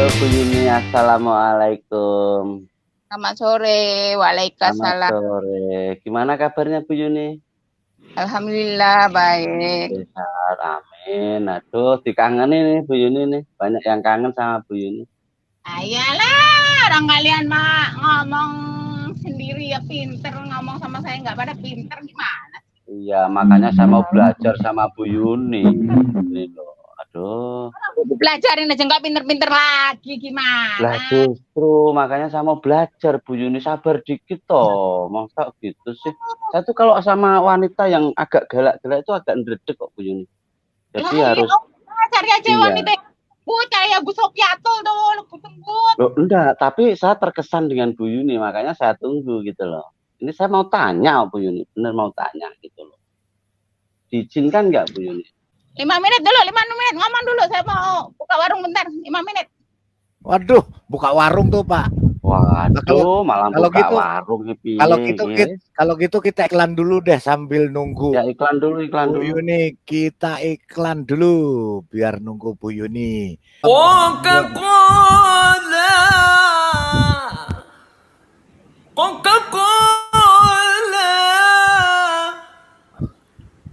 Bu Yuni, assalamualaikum. Selamat sore, Selamat waalaikumsalam. sore. Gimana kabarnya Bu Yuni? Alhamdulillah baik. Sehat, amin. Aduh, dikangenin nih Bu Yuni nih. Banyak yang kangen sama Bu Yuni. Ayalah, orang kalian mah ngomong sendiri ya pinter, ngomong sama saya nggak pada pinter gimana? Iya, makanya saya mau belajar sama Bu Yuni. Ini loh. Aduh. Belajarin aja nggak pinter-pinter lagi gimana? Lah justru makanya saya mau belajar Bu Yuni, sabar dikit toh. Masa gitu sih. Saya tuh kalau sama wanita yang agak galak-galak itu agak ndredeg kok Bu Yuni. Jadi harus cari aja wanita kayak Bu Sopiatul tuh, tunggu. Loh, enggak, tapi saya terkesan dengan Bu Yuni, makanya saya tunggu gitu loh. Ini saya mau tanya Bu Yuni, bener mau tanya gitu loh. Diizinkan nggak Bu Yuni? 5 menit dulu, 5 menit ngomong dulu, saya mau buka warung bentar, 5 menit. Waduh, buka warung tuh Pak. Waduh, malah kalau buka gitu, warung hippie. Kalau gitu kita iklan dulu deh sambil nunggu. Ya iklan dulu. Bu Yuni, kita iklan dulu biar nunggu Bu Yuni. Coca-Cola, Coca-Cola,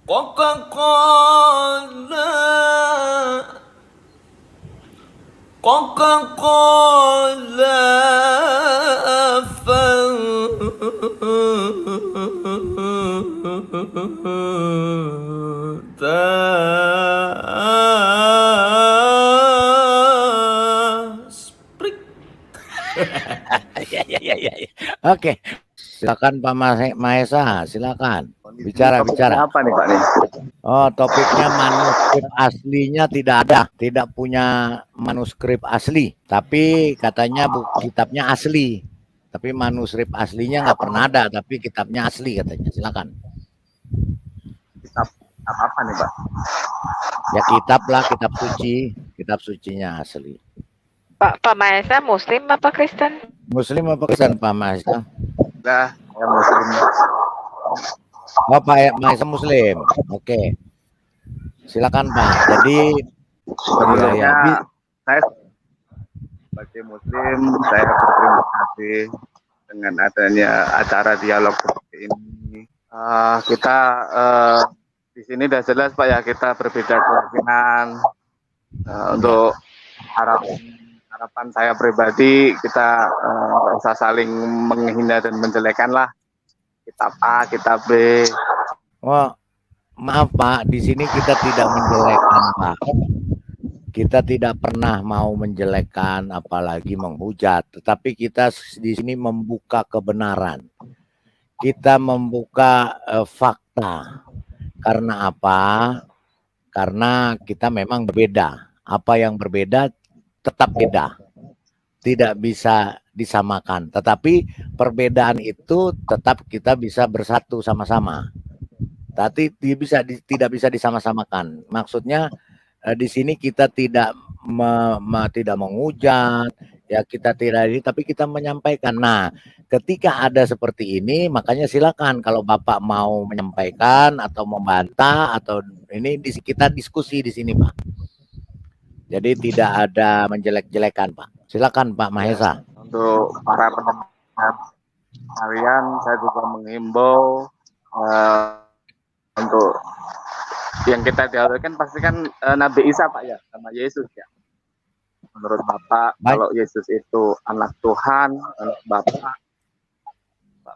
Coca-Cola, Coca-Cola, Ya. Oke, silakan Pak Mahesa, silakan bicara. Apa nih Pak nih? Oh, topiknya manuskrip aslinya tidak ada, tidak punya manuskrip asli, tapi katanya kitabnya asli, tapi manuskrip aslinya nggak pernah ada, tapi kitabnya asli katanya. Silakan. Kitab apa nih Pak? Ya kitab lah, kitab sucinya asli. Pak Mahesa Muslim apa Kristen? Muslim apa Kristen Pak Mahesa? Nah, saya Muslim. Oh, Pak Mahesa Muslim. Oke. Silakan Pak. Jadi sebenarnya saya sebagai Muslim, saya berterima kasih dengan adanya acara dialog seperti ini. Kita di sini sudah jelas Pak ya, kita berbeda keyakinan. Untuk harapan saya pribadi, kita nggak usah saling menghina dan menjelekan lah. Kitab A, kitab B. Oh, maaf Pak, di sini kita tidak menjelekkan Pak. Kita tidak pernah mau menjelekkan, apalagi menghujat. Tetapi kita di sini membuka kebenaran. Kita membuka fakta. Karena apa? Karena kita memang berbeda. Apa yang berbeda tetap beda. Tidak bisa disamakan. Tetapi perbedaan itu tetap kita bisa bersatu sama-sama. Tapi tidak bisa disama-samakan. Maksudnya di sini kita tidak menghujat, ya kita tidak ini, tapi kita menyampaikan. Nah, ketika ada seperti ini, makanya silakan kalau Bapak mau menyampaikan atau membantah atau ini kita diskusi di sini, Pak. Jadi tidak ada menjelek-jelekan, Pak. Silakan Pak Mahesa. Untuk para pendengar kalian, saya juga menghimbau untuk yang kita dialogkan pasti kan Nabi Isa Pak ya, sama Yesus ya. Menurut Bapak, kalau Yesus itu anak Tuhan, anak Bapak.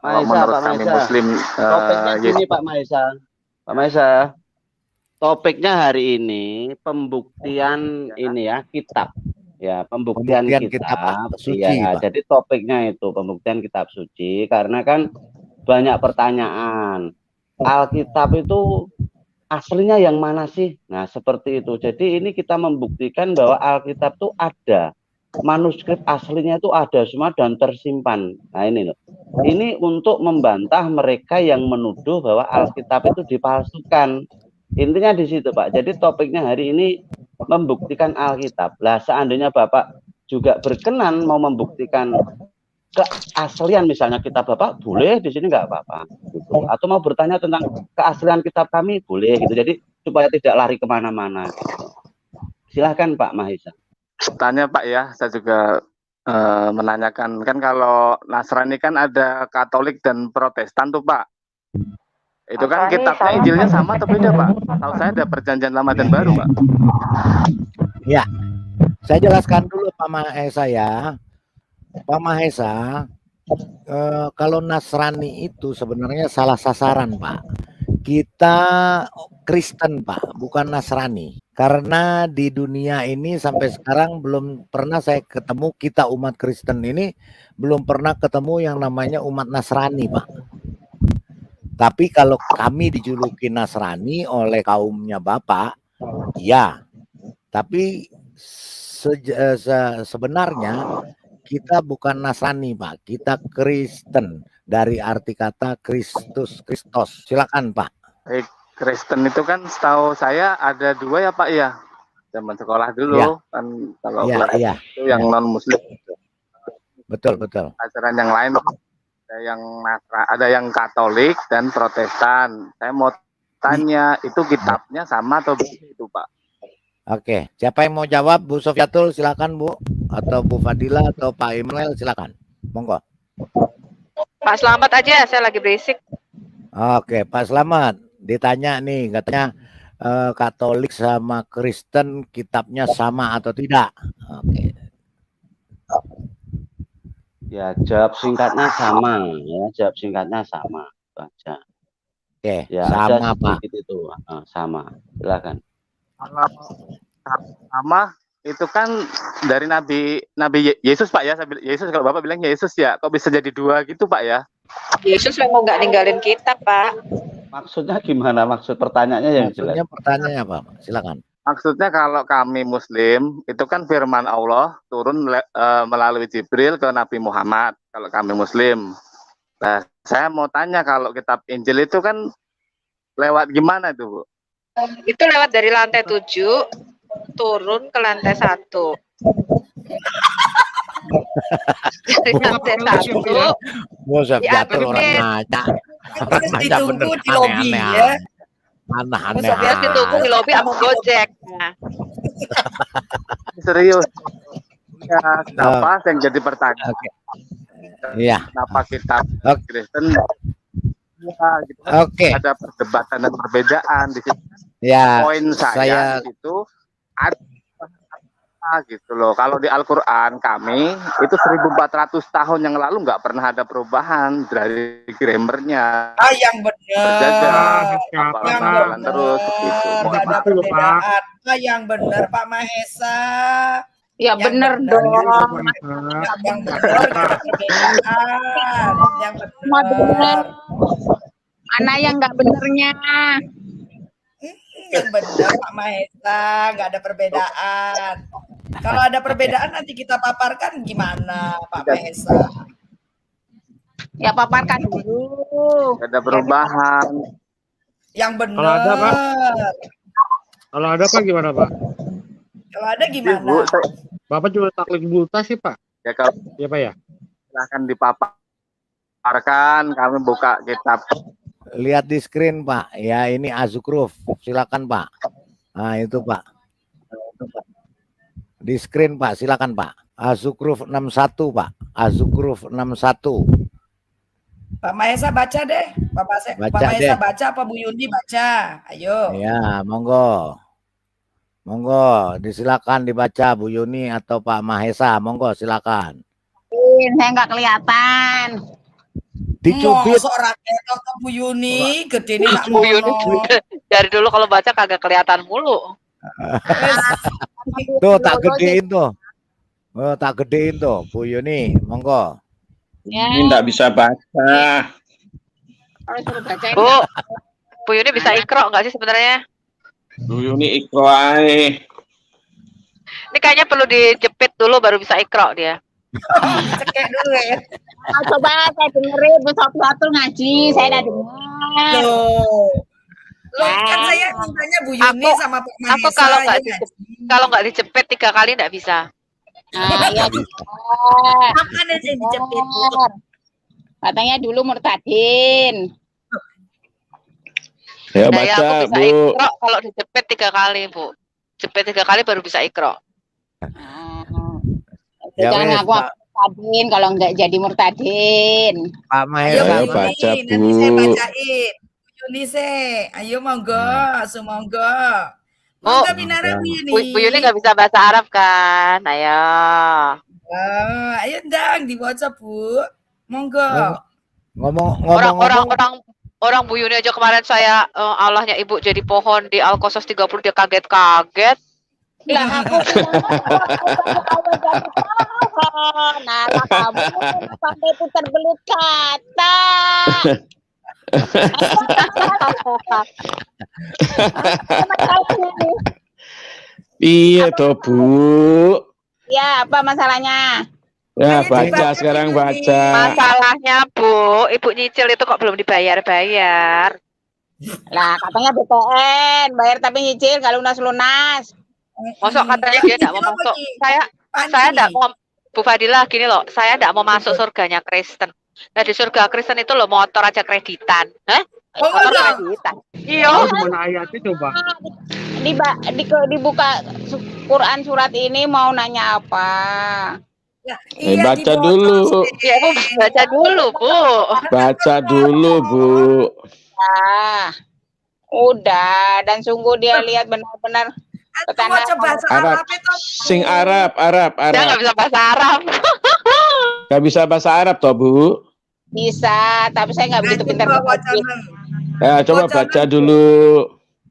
Menurut kami Muslim, Yesus. Pak Mahesa. Topiknya hari ini pembuktian ini ya, kitab. Ya, pembuktian kitab suci. Ya, jadi topiknya itu pembuktian kitab suci, karena kan banyak pertanyaan. Alkitab itu aslinya yang mana sih? Nah, seperti itu. Jadi ini kita membuktikan bahwa Alkitab itu ada. Manuskrip aslinya itu ada semua dan tersimpan. Nah, ini loh. Ini untuk membantah mereka yang menuduh bahwa Alkitab itu dipalsukan. Intinya di situ, Pak. Jadi topiknya hari ini membuktikan Alkitab. Lah, seandainya Bapak juga berkenan mau membuktikan keaslian misalnya kitab Bapak, boleh di sini nggak apa-apa. Gitu. Atau mau bertanya tentang keaslian kitab kami, boleh gitu. Jadi supaya tidak lari kemana-mana. Gitu. Silahkan Pak Mahesa. tanya Pak ya, saya juga menanyakan, kan kalau Nasrani kan ada Katolik dan Protestan tuh Pak. Itu kan Nasrani kitabnya sama. Injilnya sama atau beda Pak? Tahu saya ada Perjanjian Lama dan Baru Pak. Ya, saya jelaskan dulu Pak Mahesa ya. Pak Mahesa, kalau Nasrani itu sebenarnya salah sasaran Pak. Kita Kristen Pak, bukan Nasrani. Karena di dunia ini sampai sekarang belum pernah saya ketemu, kita umat Kristen ini belum pernah ketemu yang namanya umat Nasrani Pak. Tapi kalau kami dijuluki Nasrani oleh kaumnya Bapak, ya. Tapi sebenarnya kita bukan Nasrani Pak, kita Kristen dari arti kata Kristus. Silakan Pak. Kristen itu kan setahu saya ada 2 ya Pak ya. Zaman sekolah dulu Ya. kan kalau Ya, kelas iya. itu yang non Muslim. Betul. Ajaran yang lain ada yang Katolik dan Protestan. Saya mau tanya itu kitabnya sama atau beda itu Pak? Oke, siapa yang mau jawab? Bu Sofiatul silakan Bu, atau Bu Fadila atau Pak Immanuel silakan. Monggo. Pak Selamat aja, saya lagi berisik. Oke, Pak Selamat ditanya nih, katanya Katolik sama Kristen kitabnya sama atau tidak? Oke. Ya, jawab singkatnya sama ya, jawab singkatnya sama itu aja. Oke, Ya, sama ada Pak. sedikit itu sama. Silakan. Kalau sama itu kan dari Nabi Yesus Pak ya. Yesus, kalau Bapak bilang Yesus ya, kok bisa jadi 2 gitu Pak ya? Yesus memang nggak ninggalin kitab, Pak. Maksudnya gimana? Maksud pertanyaannya yang jelas. Maksudnya pertanyaannya Pak, silakan. Maksudnya kalau kami Muslim itu kan firman Allah turun melalui Jibril ke Nabi Muhammad. Kalau kami Muslim, nah saya mau tanya kalau kitab Injil itu kan lewat gimana itu Bu? Itu lewat dari lantai 7 turun ke lantai 1. Dari lantai 1 Bosok jatuh orang upgrade. ngaca. Terus ditunggu di lobi ya. Aneh-aneh. Terus ditunggu di lobi sama Gojek. Nah, Serius? Ya, kenapa yang jadi pertanyaan? Oke. Iya. Kenapa kitab Oke. Kristen? Ya, gitu. Oke. Ada perdebatan dan perbedaan di situ. Ya, Poin saya itu ada gitu loh. Kalau di Al-Quran kami itu 1400 tahun yang lalu nggak pernah ada perubahan dari grammarnya. Yang benar. Berjajar, Yang jalan terus gitu. Nggak ada perbedaan. Yang benar Pak Mahesa. Ya Yang bener bener. dong. Yang benar nggak ada perbedaan. Yang Semua bener. benar. Mana yang nggak benernya? Yang benar Pak Mahesa, nggak ada perbedaan. Kalau ada perbedaan nanti kita paparkan gimana Pak Mahesa? Ya paparkan dulu. Nggak ada perubahan. Yang benar. Kalau ada, Pak? Kalau ada Pak gimana Pak? Kalau ada gimana? Ibu, Bapak juga taklik buta sih Pak. ya kalau Ya Pak ya. silahkan dipaparkan, kami buka kitab. lihat di screen Pak. Ya, ini Azukruf. Silakan Pak. Nah, itu Pak. Di screen Pak, silakan Pak. Azukruf 61 Pak. Azukruf 61. Pak Mahesa baca deh. Pak Mahesa baca apa Bu Yuni baca? Ayo. Ya, monggo. Monggo, disilakan dibaca Bu Yuni atau Pak Mahesa. Monggo, silakan. Saya nggak kelihatan. Dicubit. Mosok rakyat atau Bu Yuni gede nih nak Bu Yuni mono. dari dulu kalau baca kagak kelihatan mulu. Tuh tak gedein tuh. Oh, tak gedein tuh Bu Yuni. Monggo. Ya. Ini nggak bisa baca. Kalau suruh baca Bu Yuni bisa ikro nggak sih sebenarnya? Bu Yuni ikro ae. Ini kayaknya perlu dijepit dulu baru bisa ikro dia. Cekek dulu ya. coba saya dengerin Bu Sofiatul ngaji, saya udah dengar. Loh, kan saya mintanya Bu Yuni sama Pak Mahesa. Aku kalau nggak ya kalau nggak dijepit 3 kali nggak bisa. Nah, ya Kapan aja dijepit Bu? katanya dulu murtadin. Ya Nah, ya, baca aku bisa Bu. ikro kalau dijepit 3 kali Bu. Jepit 3 kali baru bisa ikro. Ya Jangan wes, ngaku murtadin kalau nggak jadi murtadin. Pak Ayo Mahesa. Ayo, Bu baca, Yuni, nanti saya Bu. bacain. Bu Yuni se, ayo monggo, semonggo. Monggo binara Bu Yuni. Bu Yuni nggak bisa bahasa Arab kan? Ayo. Ayo ndang dibaca Bu. Monggo. Orang Bu Yuni aja kemarin saya Allahnya Ibu jadi pohon di Al-Qasas 30 dia kaget-kaget. Lah aku nah kamu sampai putar belut kata. Iya toh Bu. Ya, apa masalahnya? Ya Ayo baca dibaca, sekarang Bu Yuni. baca. Masalahnya Bu, Ibu nyicil itu kok belum dibayar-bayar. Lah, katanya BTN, bayar tapi nyicil kalau lunas-lunas. Masuk katanya dia tidak mau Nyicil apa masuk. Ki? Saya tidak mau, Bu Fadila gini loh, saya tidak mau masuk surganya Kristen. Nah di surga Kristen itu loh motor aja kreditan. Hah? Oh, Motor enggak. kreditan. Iya. Gimana ayatnya coba? Dibuka Quran surat ini mau nanya apa? Ya, Baca dibocor dulu. sih. Ya, Bu, baca dulu, Bu. Baca dulu Bu. Ah, udah. Dan sungguh dia lihat benar-benar Coba bahasa Arab. Arab itu. Sing Arab. Dia nggak bisa bahasa Arab. Gak bisa bahasa Arab toh Bu. bisa, tapi saya nggak begitu pintar. Ya coba baca dulu.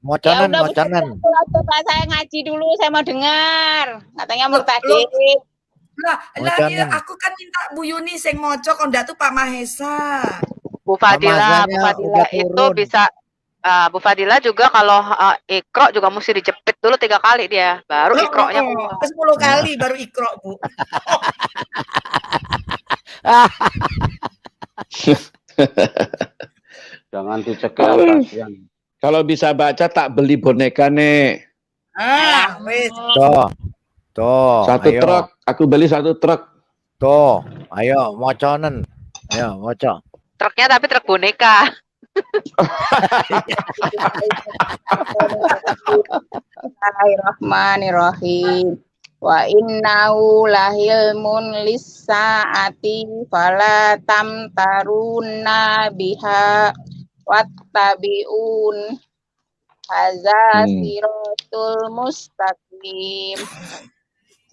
Moconan. Coba saya ngaji dulu, saya mau dengar. Katanya murtadin. Lah, Moconan. aku kan minta Bu Yuni sing moco kon tuh Pak Mahesa. Bu Fadila Masanya udah itu turun. bisa. Bu Fadila juga kalau ikro juga mesti dijepit dulu 3 kali dia, baru ikroknya. 10 kali baru ikro Bu. Jangan dicekal kasihan. Kalau bisa baca tak beli boneka nih. Wes. Tuh, Satu ayo. truk. Aku beli 1 truk. Tuh, ayo moconan. Ayo, moco. Truknya tapi truk boneka. Bismillahirrahmanirrahim. Wa innahu lahilmun lis-saati fala tamtarunna biha wattabi'un hadza siratul mustaqim.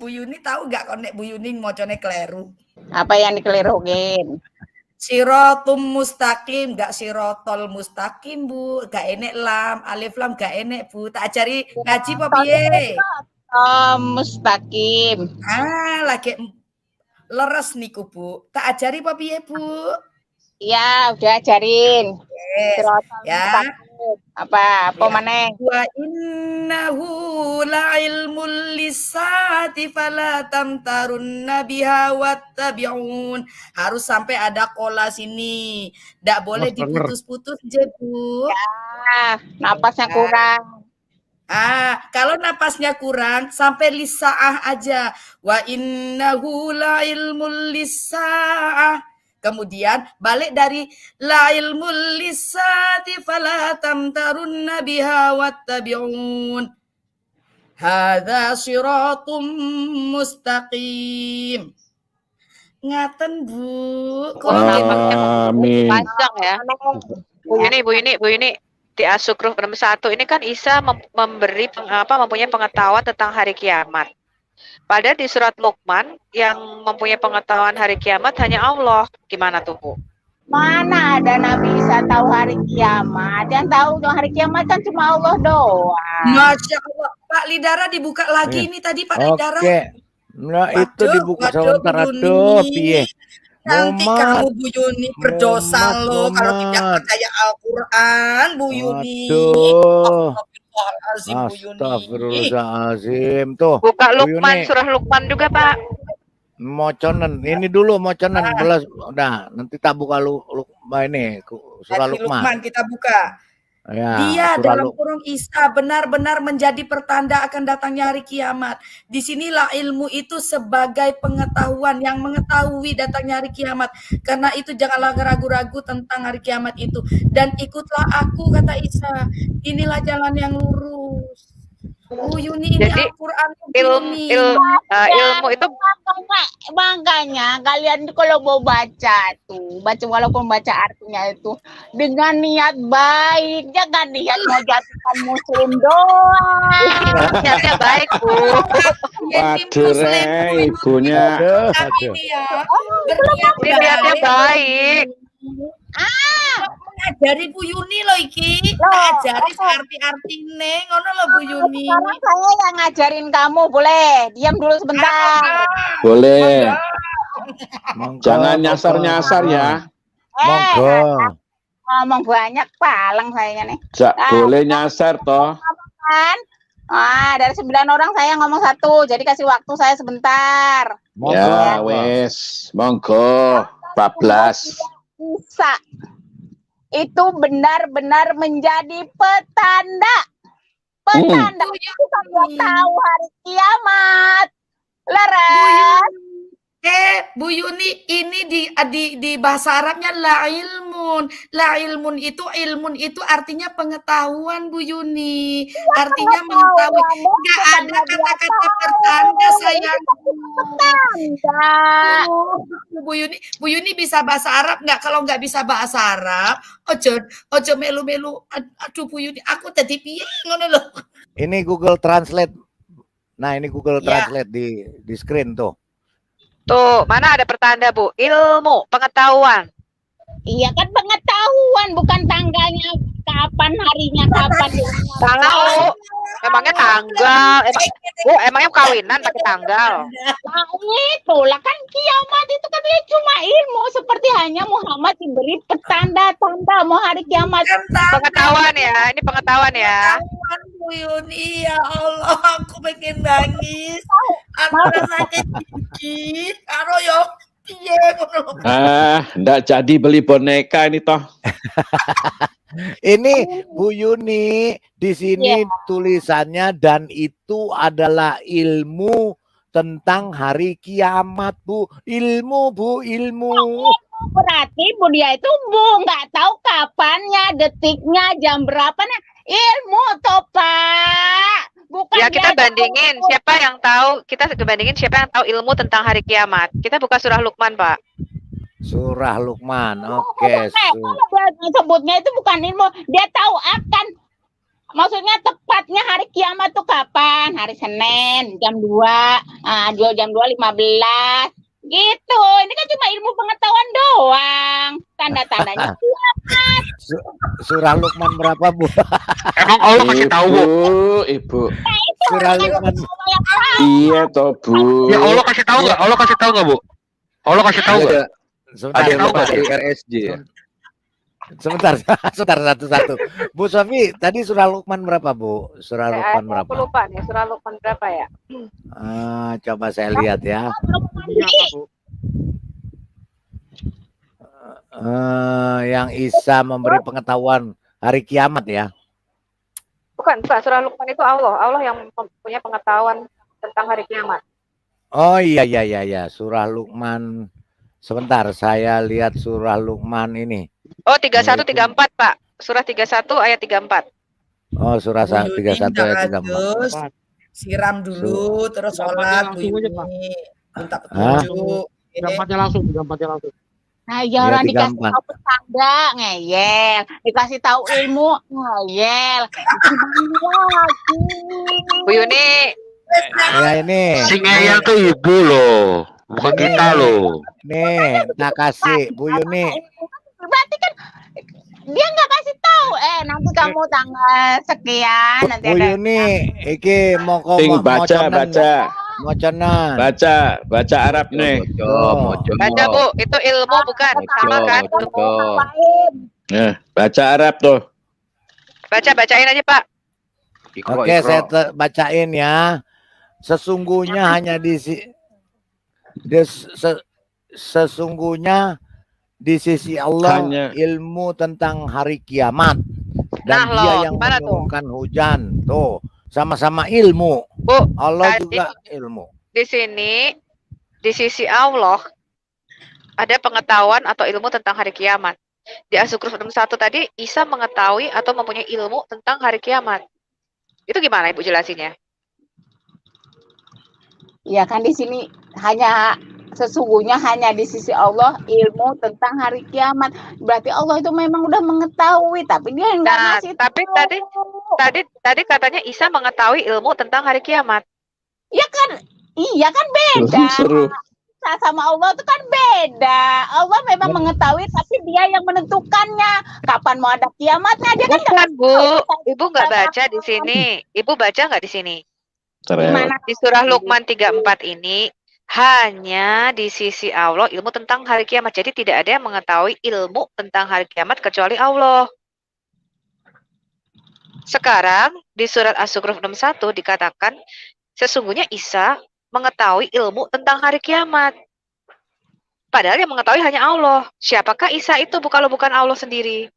Bu Yuni tahu gak kon nek Bu Yuni mocone kleru? Apa yang dikelirukin? Siratum mustaqim, gak sirotol mustaqim Bu, gak enek lam, alif lam gak enek Bu. Tak ajari ngaji apa piye? Mustaqim. Lagi leres niku Bu. Tak ajari apa piye Bu? Ya, udah ajarin. Yes. Ya. Apa maneh? Wa innahu la'ilmul lisati fala tamtarunna biha wattabi'un. Harus sampai ada kola sini. Ndak boleh diputus-putus je Bu. Ya, napasnya kurang. Kalau napasnya kurang sampai lisaah aja. Wa innahu la'ilmul lisaah. Kemudian balik dari la ilmul lisati fala tamtarunna biha wattabi'un. Hadza siratum mustaqim. Ngaten Bu. Amin. Panjang ya. Bu Yuni di As-Sukhruf nomor 1 ini kan Isa mempunyai pengetahuan tentang hari kiamat. Padahal di surat Luqman yang mempunyai pengetahuan hari kiamat hanya Allah. Gimana tuh Bu? Mana ada Nabi Isa tahu hari kiamat? Yang tahu hari kiamat kan cuma Allah doang. Masya Allah. Pak Lidara dibuka lagi ini tadi Pak Lidara. Oke. Nah, itu dibuka sebentar tuh, piye. Nanti kamu Bu Yuni berdosa loh kalau tidak percaya Al-Quran Bu Yuni. Astagfirullahaladzim. Tuh. Buka Luqman, surah Luqman juga Pak. Moconan. Ini dulu moconan. Belas. Udah. Nanti tak buka ini. Surah Luqman. Kita buka. Ya, Dia dalam kurung Isa benar-benar menjadi pertanda akan datangnya hari kiamat. Disinilah ilmu itu sebagai pengetahuan yang mengetahui datangnya hari kiamat. Karena itu janganlah ragu-ragu tentang hari kiamat itu. Dan ikutlah aku, kata Isa. Inilah jalan yang lurus. Bu Yuni ini Al-Quran ilmu itu makanya kalian tuh kalau mau baca walaupun baca artinya itu dengan niat baik, jangan niat mau jatuhkan muslim doang. niatnya baik, Bu. Waduh, ibunya. Ini ya, berniat Ini niatnya baik. ngajari Bu Yuni loh iki, ngajari arti-artine ngono loh Bu Yuni. Sekarang saya yang ngajarin kamu, boleh diam dulu sebentar. Boleh. Monggo, Jangan monggo. nyasar-nyasar ya. Monggo. Ngomong banyak palang sayanya nih. Boleh nyasar toh. Kan? Dari 9 orang saya ngomong 1, jadi kasih waktu saya sebentar. Monggo. Ya wes, monggo. 14. Isa itu benar-benar menjadi petanda. Itu kan dia tahu hari kiamat. Leres. Bu Yuni, ini di bahasa Arabnya la ilmun. La ilmun itu artinya pengetahuan Bu Yuni. Artinya mengetahui. Enggak ada kata-kata pertanda sayangku. Bu Yuni bisa bahasa Arab enggak? Kalau enggak bisa bahasa Arab, ojo melu-melu. Aduh Bu Yuni, aku tadi piye ngono lho. Ini Google Translate. Nah, ini Google Translate di screen tuh. Tuh, mana ada pertanda, Bu? Ilmu, pengetahuan. Iya kan pengetahuan, bukan tanggalnya kapan, harinya kapan. Tahu. Emangnya tanggal? Emangnya kawinan pakai tanggal? Nah itulah kan kiamat itu kan dia cuma ilmu, seperti hanya Muhammad diberi petanda-tanda mau hari kiamat. Pengetahuan ya, ini pengetahuan ya. Bu Yuni, ya Allah, aku pengen nangis. Aku sakit gigi. Karo yo piye ngono. Ndak jadi beli boneka ini toh. Ini Bu Yuni, di sini tulisannya dan itu adalah ilmu tentang hari kiamat, Bu. Ilmu, Bu, ilmu. Berarti Bu dia itu nggak tahu kapannya, detiknya, jam berapanya. Ilmu toh Pak. Bukan ya kita bandingin siapa yang tahu, siapa yang tahu ilmu tentang hari kiamat. Kita buka surah Luqman, Pak. Surah Luqman. Oke. Sebutnya itu bukan ilmu, dia tahu akan, maksudnya tepatnya hari kiamat tuh kapan? Hari Senin jam 2, jam 2.15 gitu. Ini kan cuma ilmu pengetahuan doang. Tanda-tandanya kiamat. Surah Luqman berapa, Bu? Emang Allah kasih tahu, Bu? Ibu. Surah Luqman. Iya toh, Bu. Ya Allah kasih tahu nggak? Allah kasih tahu nggak, Bu? Allah kasih tahu nggak? Sebentar, Ada yang lupa sebentar. dari RSJ ya. Sebentar, satu-satu. Bu Sofi, tadi surah Luqman berapa, Bu? Surah Luqman berapa? Aku lupa nih, surah Luqman berapa ya? Coba saya lihat ya. Yang Isa memberi pengetahuan hari kiamat ya. Bukan, Pak. Surah Luqman itu Allah. Allah yang punya pengetahuan tentang hari kiamat. Oh iya. Surah Luqman. Sebentar, saya lihat surah Luqman ini. Oh, 31 34, Pak. Surah 31 ayat 34. Oh, surah 31 ayat 34. Siram dulu, terus sholat Bu Yuni. Minta petunjuk. Gampangnya langsung. Nah, ya orang dikasih tahu petanda, ngeyel. Dikasih tahu ilmu, ngeyel. Bu Yuni. Ya ini. Si ngeyel tuh ibu loh, bukan kita loh. Nih, tak kasih Bu Yuni. Berarti kan dia nggak kasih tahu. Nanti kamu tanggal sekian. Nanti Bu ada. Yuni, iki mau baca. Baca Arab nih. Baca, Bu. Itu ilmu bukan? Sama kan? Baca Arab tuh. Bacain aja, Pak. Oke, saya bacain ya. Sesungguhnya hanya sesungguhnya di sisi Allah ilmu tentang hari kiamat dan Dia yang menurunkan hujan. Tuh, sama-sama ilmu. Bu, Allah juga ilmu. Di sini di sisi Allah ada pengetahuan atau ilmu tentang hari kiamat. Di As-Zukhruf 61 tadi Isa mengetahui atau mempunyai ilmu tentang hari kiamat. Itu gimana Ibu jelasinnya? Ya kan di sini sesungguhnya hanya di sisi Allah ilmu tentang hari kiamat. Berarti Allah itu memang udah mengetahui, tapi dia nggak Nah, ngasih tapi tahu. tadi katanya Isa mengetahui ilmu tentang hari kiamat. Ya kan, iya kan beda. Seru. Isa sama Allah itu kan beda. Allah memang mengetahui, tapi dia yang menentukannya. Kapan mau ada kiamatnya, dia kan nggak Bukan, kasih Bu. tahu. Ibu nggak baca di sini. Ibu baca nggak di sini? Keren. Gimana? Di surah Luqman 34 ini hanya di sisi Allah ilmu tentang hari kiamat. Jadi tidak ada yang mengetahui ilmu tentang hari kiamat kecuali Allah. Sekarang di surat As-Zukhruf 61 dikatakan sesungguhnya Isa mengetahui ilmu tentang hari kiamat. Padahal yang mengetahui hanya Allah. Siapakah Isa itu kalau bukan Allah sendiri?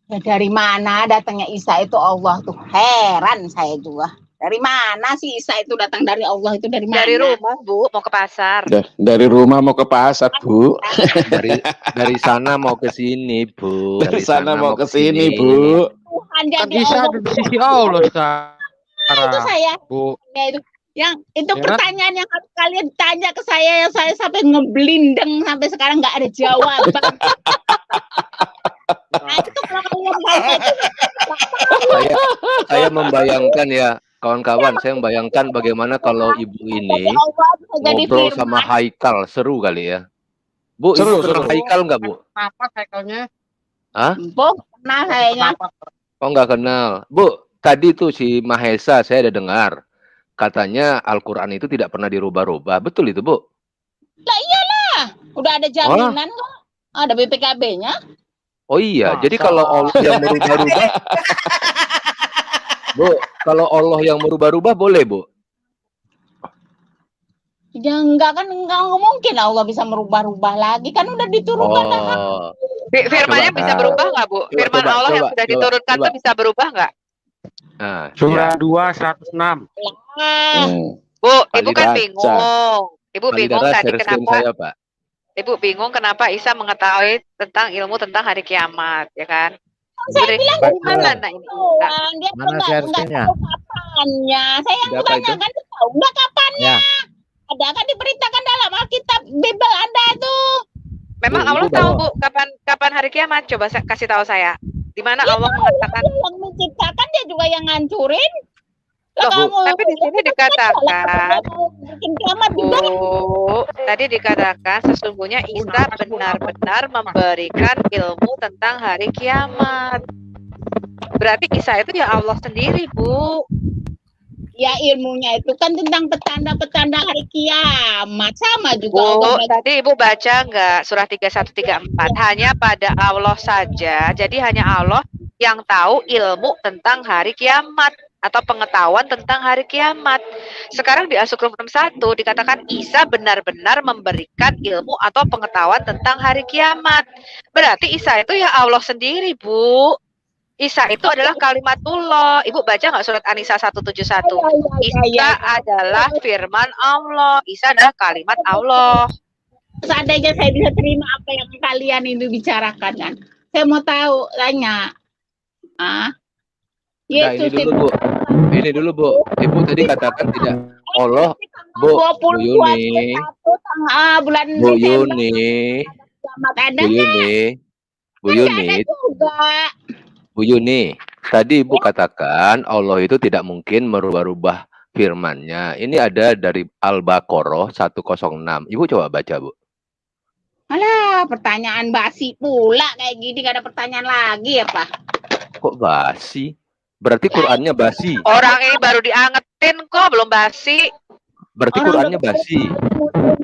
Ya dari mana datangnya Isa itu Allah tuh? Heran saya juga. Dari mana sih Isa itu datang dari Allah itu dari mana? Dari rumah, Bu, mau ke pasar. Dari rumah mau ke pasar, Bu. Dari sana mau ke sini, Bu. Dari sana mau ke sini, Bu. Tuhan Kan jadi Isa Allah. ada di sisi Allah sekarang. Itu saya. Bu. Ya, itu Ya. pertanyaan yang harus kalian tanya ke saya yang saya sampai ngeblindeng sampai sekarang nggak ada jawaban. Nah, itu kalau kalian tahu itu Saya membayangkan ya, kawan-kawan, saya membayangkan bagaimana kalau ibu ini Allah bisa jadi ngobrol firman. sama Haikal, seru kali ya. Bu, Seru, ibu kenal seru. Haikal nggak, Bu? Apa cycle-nya? Bu, pernah kayaknya. Oh, nggak kenal. Bu, tadi tuh si Mahesa saya ada dengar. Katanya Al-Quran itu tidak pernah dirubah-rubah. Betul itu, Bu? Lah iyalah, udah ada jaminan kok. Ada BPKB-nya. Oh iya, Masa? jadi kalau Allah yang merubah-rubah, Bu, kalau Allah yang merubah-rubah boleh, Bu? Ya enggak mungkin Allah bisa merubah-rubah lagi kan udah diturunkan. Oh, Firmannya Coba, bisa berubah nggak, Bu? coba, Firman coba, Allah yang coba, sudah coba, diturunkan coba. tuh bisa berubah nggak? nah, Surah ya. 2 106. Bu, Pak Ibu kan dibaca. bingung. Ibu bingung Palidara tadi share screen kenapa saya, Pak. Ibu bingung kenapa Isa mengetahui tentang ilmu tentang hari kiamat, ya kan? Saya Dari bilang dari mana nah ini? Isa? Tuhan, dia Mana enggak share-nya? tahu kapannya. Saya yang Ada apa itu? tanyakan dia tahu enggak kapannya. Ya. Ada kan diberitakan dalam Alkitab Bible Anda tuh. Memang Bu, Allah Ibu tahu, bawa. Bu, kapan hari kiamat? Coba kasih tahu saya. Di mana Dia Allah tahu, mengatakan dia yang menciptakan, dia juga yang ngancurin. Lah Loh, Bu, kamu tapi di sini dikatakan, mau bikin kiamat juga. Bu, tadi dikatakan sesungguhnya Isa benar-benar memberikan ilmu tentang hari kiamat. Berarti Isa itu ya Allah sendiri, Bu. Ya ilmunya itu kan tentang petanda-petanda hari kiamat. Sama juga Bu, Allah. tadi Ibu baca nggak surah 3134? Hanya pada Allah saja. Jadi hanya Allah yang tahu ilmu tentang hari kiamat atau pengetahuan tentang hari kiamat. Sekarang di As-Zukhruf 61 dikatakan Isa benar-benar memberikan ilmu atau pengetahuan tentang hari kiamat. Berarti Isa itu ya Allah sendiri, Bu. Isa itu adalah kalimatullah. Ibu baca nggak surat An-Nisa 171? Isa adalah firman Allah. Isa adalah kalimat Allah. Seandainya saya bisa terima apa yang kalian itu bicarakan kan. Saya mau tahu, tanya. Nah, Yesus ini dulu, Bu. Ini dulu, Bu. Ibu tadi katakan tidak Allah, Bu. Bu 22 Yuni. bulan Bu Desember Yuni. kiamat ada Bu nggak? Yuni. Bu Kan nggak Yuni. ada juga. Bu Yuni, tadi Ibu katakan Allah itu tidak mungkin merubah-rubah firman-Nya. Ini ada dari Al-Baqarah 106. Ibu coba baca, Bu. Alah, pertanyaan basi pula kayak gini, gak ada pertanyaan lagi apa? Kok basi? Berarti Qur'annya basi. Orang ini baru diangetin kok, belum basi. Berarti Orang Qur'annya basi.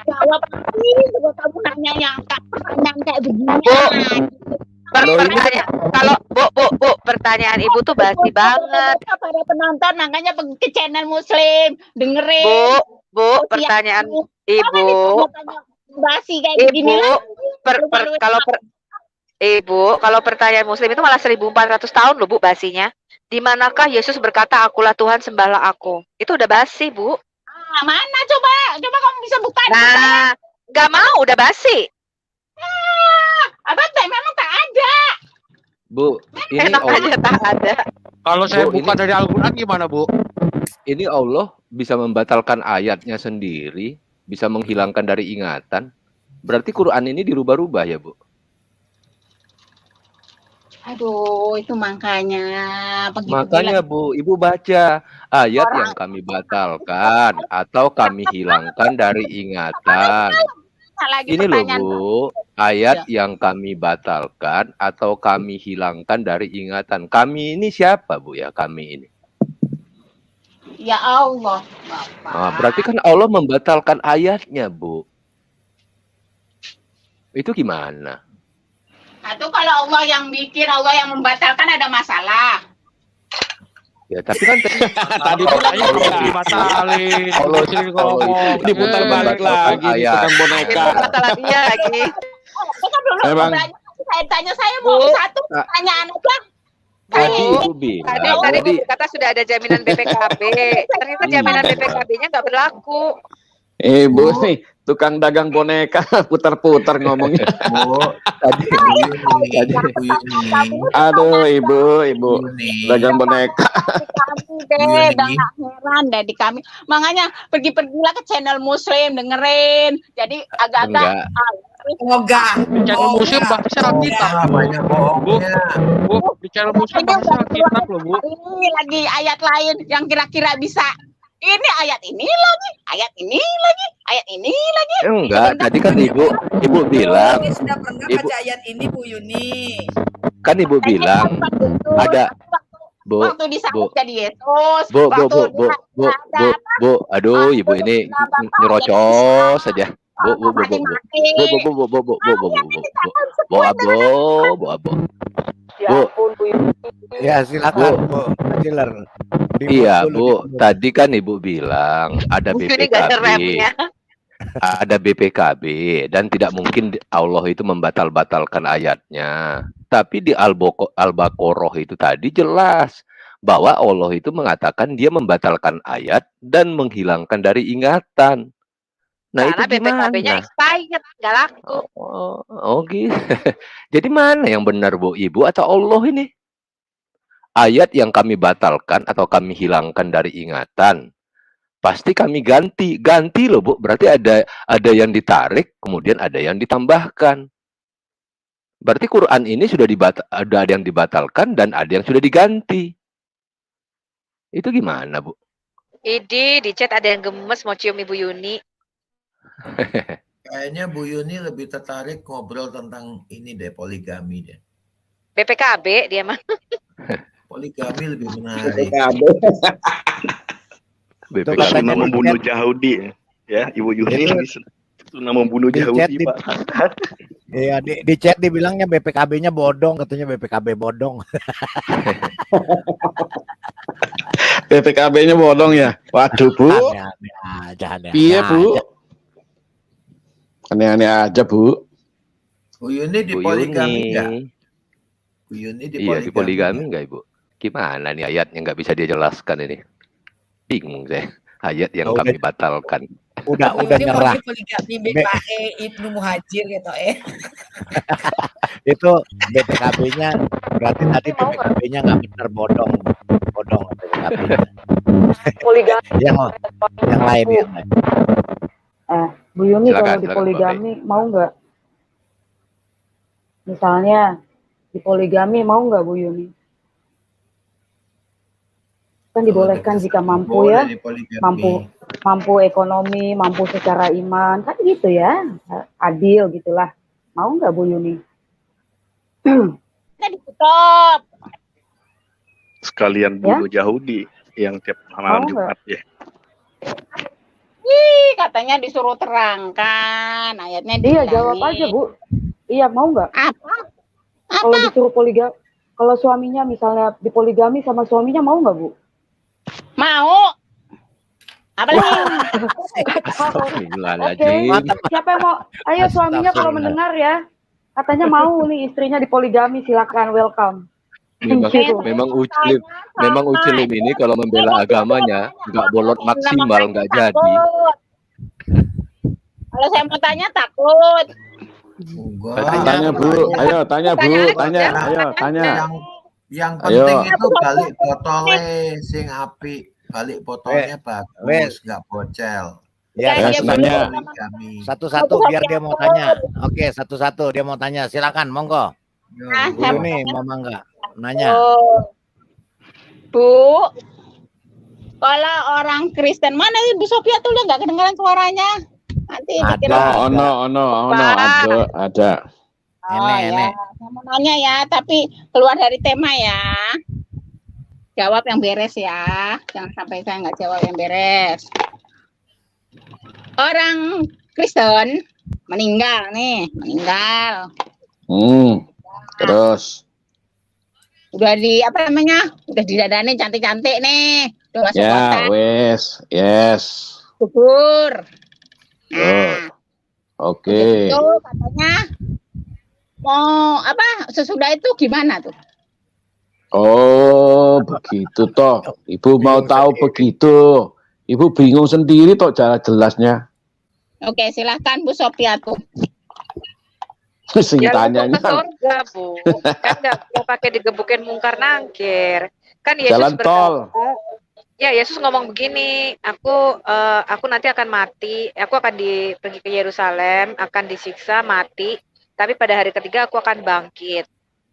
Jawab ini juga kamu nanya yang pertanyaan kayak begini. Kalau Bu, pertanyaan Ibu tuh basi banget. Para penonton makanya pergi ke channel Muslim, dengerin. Bu, pertanyaan Ibu. Basi kayak begini lah. Ibu, kalau pertanyaan Muslim itu malah 1400 tahun loh, Bu, basinya. Di manakah Yesus berkata, "Akulah Tuhan, sembahlah aku." Itu udah basi, Bu. Ah, mana coba kamu bisa buka. Nah, nggak mau, udah basi. Abang memang tak ada. Bu, ini Enak aja tak ada. Kalau saya Bu, buka ini- dari Al-Quran gimana, Bu? Ini Allah bisa membatalkan ayatnya sendiri, bisa menghilangkan dari ingatan. Berarti Quran ini dirubah-rubah ya, Bu? Aduh, itu makanya begitu Makanya bilang Bu, Ibu baca ayat orang yang kami batalkan atau kami hilangkan dari ingatan. lagi Ini loh pertanyaan Bu, ya. ayat yang kami batalkan atau kami hilangkan dari ingatan. Kami ini siapa Bu ya, kami ini? Ya Allah, Nah, Bapak. berarti kan Allah membatalkan ayatnya Bu. Itu gimana? Atau kalau Allah yang bikin, Allah yang membatalkan ada masalah. Ya, tapi kan Tadi katanya kamu dibatalin. Allah Sini ngomong. Diputar balik lagi di ayat. tukang boneka. Masalah dia lagi. Saya dulu Emang. berani, saya tanya saya mau Bu. satu pertanyaan aja. Tadi Saya Ibu bilang, Tadi tadi Bu kata sudah ada jaminan BPKB. Ternyata jaminan BPKB-nya nggak berlaku. Ibu nih, tukang dagang boneka, putar-putar ngomongnya. tadi Aduh, ibu, dagang boneka. kami deh, udah nggak heran deh di kami. Makanya pergi-pergilah ke channel Muslim dengerin. Jadi agak-agak enggak. Ogah. Di channel musim bahasa Alkitab. banyak Bu, bohongnya. Bu, di channel musim bahasa Alkitab loh, Bu. ini lagi ayat lain yang kira-kira bisa. Ini ayat ini lagi, ayat ini lagi, ayat ini lagi. Enggak, tadi kan Ibu bilang, Ini sudah pernah Ibu- baca ayat ini Bu Yuni. kan Ibu bilang ada Bu, Waktu Bu, disambut jadi Yesus. Bu, waktu aduh, Ibu ini nyerocos saja. Bu, Ya silakan Bu. Dealer. Iya Bu, tadi kan Ibu bilang ada Bu Yuni nggak ada BPKB, remnya. ada BPKB dan tidak mungkin Allah itu membatalkan ayatnya. Tapi di Al-Baqarah itu tadi jelas bahwa Allah itu mengatakan dia membatalkan ayat dan menghilangkan dari ingatan. Nah, Karena itu gimana? BPKB-nya expired, nggak laku. Oh gitu. Jadi mana yang benar Bu, Ibu atau Allah ini? Ayat yang kami batalkan atau kami hilangkan dari ingatan, pasti kami ganti loh Bu. Berarti ada yang ditarik, kemudian ada yang ditambahkan. Berarti Quran ini sudah ada yang dibatalkan dan ada yang sudah diganti. Itu gimana Bu? Idi di chat ada yang gemes mau cium Ibu Yuni. Kayaknya Bu Yuni lebih tertarik ngobrol tentang ini deh, poligami deh. BPKB dia mah. Poligami lebih menarik. BPKB katanya membunuh Yahudi ya, Ibu Yuni itu nama membunuh Di chat Yahudi di- Pak. Iya di chat dibilangnya BPKB-nya bodong, katanya BPKB bodong. PPKB-nya bodong ya. Waduh, Bu. Aneh-aneh aja, aneh-aneh Iya, Bu. aja. Aneh-aneh aja, Bu. Bu Yuni di Bu poligami Yuni. enggak? Bu Yuni di Iya, di poligami nggak? enggak Ibu? Gimana nih ayatnya nggak bisa dia jelaskan ini? Bingung saya. Ayat yang Oh, kami batalkan. Udah Bu Yuni mau nyerah. di poligami BKE Ibnu Muhajir gitu Itu BPKB-nya berarti tadi BPKB-nya nggak benar, bodong BPKB-nya. Poligami. yang lain. Bu Yuni Silakan, kalau di silakan, poligami mau nggak? Misalnya di poligami mau nggak Bu Yuni? Kan dibolehkan jika mampu ya, Boleh di poligami. mampu ekonomi, mampu secara iman, kan gitu ya, adil gitulah. Mau nggak Bu Yuni? Kita ditutup. Sekalian bunuh Yahudi yang tiap malam Mau Jumat ya. Ih, katanya disuruh terangkan ayatnya. Iya, dibilangin. jawab aja Bu. Iya, mau nggak? Apa? Kalau disuruh poligami, kalau suaminya misalnya dipoligami sama suaminya mau nggak Bu? Mau. Apalagi? Astagfirullahaladzim. Siapa yang mau? Ayo suaminya kalau mendengar ya. Katanya mau nih istrinya dipoligami, silakan welcome. Memang Ucilim ini kalau membela agamanya nggak bolot maksimal, nggak jadi. Kalau saya mau tanya takut. Tanya, Bu. Ayo, tanya, Bu. Tanya. Ayo, tanya. Yang Ayo. penting itu balik botole sing api. balik fotonya bagus, nggak bocel. Ya, Dia satu-satu. Kami. Satu-satu biar dia mau tanya. Oke, satu-satu dia mau tanya. Silakan, monggo. Bu Yuni mau mangga nanya. Bu, kalau orang Kristen mana Ibu Sophia tuh udah nggak kedengaran suaranya? Nanti dikira. Ada. Enek. Saya mau nanya ya, tapi keluar dari tema ya. Jawab yang beres ya, jangan sampai saya nggak jawab yang beres. Orang Kristen meninggal. Terus. Udah udah didadanin cantik-cantik nih. Udah masuk Ya, kota. yes. Kubur. Oke. Itu katanya mau sesudah itu gimana tuh? Oh, begitu toh. Ibu mau tahu begitu. Ibu bingung sendiri toh cara jelasnya. Oke, silahkan Bu Sophia tuh. Sing tanyanya. Ke surga, Bu. Kan nggak perlu pakai digebukin mungkar nangkir. Kan Yesus Jalan tol. Ya, Yesus ngomong begini, aku nanti akan mati, aku akan pergi ke Yerusalem, akan disiksa, mati, tapi pada hari ketiga aku akan bangkit.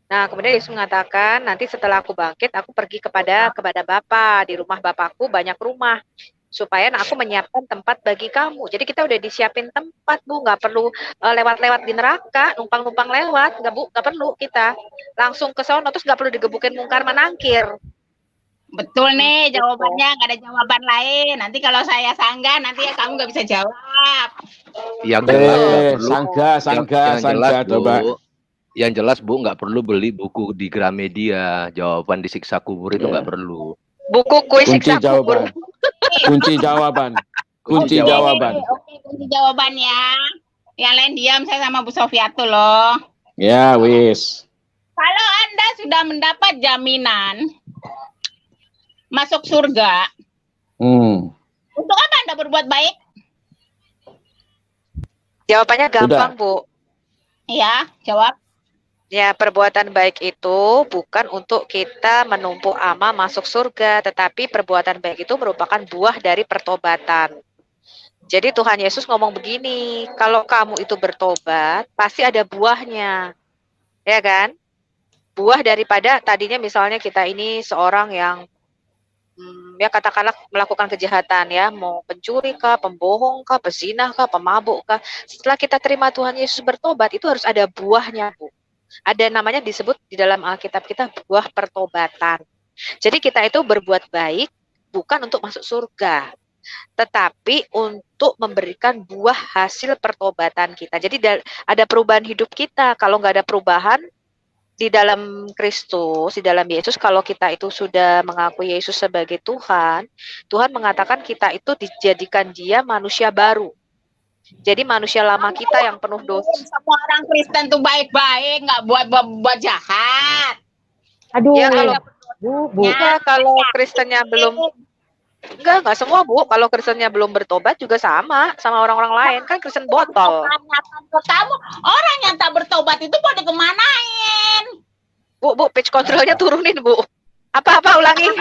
Nah, kemudian Yesus mengatakan, nanti setelah aku bangkit, aku pergi kepada Bapa, di rumah Bapakku banyak rumah, supaya aku menyiapkan tempat bagi kamu. Jadi kita udah disiapin tempat, Bu, nggak perlu lewat-lewat di neraka, numpang-numpang lewat, nggak perlu kita. Langsung ke sono, terus nggak perlu digebukin mungkar menangkir. Betul nih jawabannya, nggak ada jawaban lain. Nanti kalau saya sanggah, nanti ya kamu nggak bisa jawab. Yang jelas Sangga coba. Yang jelas Bu nggak perlu beli buku di Gramedia. Jawaban di siksa kubur itu nggak perlu. Buku kuis siksa kubur. Kunci jawaban. Oke, kunci jawaban ya. Yang lain diam, saya sama Bu Sophia tuh loh. Ya, wis. Kalau Anda sudah mendapat jaminan masuk surga, untuk apa Anda berbuat baik? Jawabannya gampang, Bu. Iya, jawab. Ya, perbuatan baik itu bukan untuk kita menumpuk amal masuk surga, tetapi perbuatan baik itu merupakan buah dari pertobatan. Jadi Tuhan Yesus ngomong begini, kalau kamu itu bertobat, pasti ada buahnya. Ya kan? Buah daripada tadinya misalnya kita ini seorang yang ya katakanlah melakukan kejahatan ya, mau pencuri kah, pembohong kah, pezinah kah, pemabuk kah. Setelah kita terima Tuhan Yesus bertobat, itu harus ada buahnya, Bu. Ada namanya disebut di dalam Alkitab kita buah pertobatan. Jadi kita itu berbuat baik bukan untuk masuk surga, tetapi untuk memberikan buah hasil pertobatan kita. Jadi ada perubahan hidup kita. Kalau nggak ada perubahan di dalam Kristus, di dalam Yesus, kalau kita itu sudah mengakui Yesus sebagai Tuhan, Tuhan mengatakan kita itu dijadikan Dia manusia baru. Jadi manusia lama kita yang penuh dosa. Semua orang Kristen tuh baik-baik, nggak buat jahat. Aduh, Ya Bu. ya, kalau Kristennya belum, enggak semua, Bu. Kalau Kristennya belum bertobat juga sama orang-orang lain, kan Kristen botol. Kamu orang yang tak bertobat itu mau dikemanain? Bu, page controlnya turunin, Bu. Apa ulangi?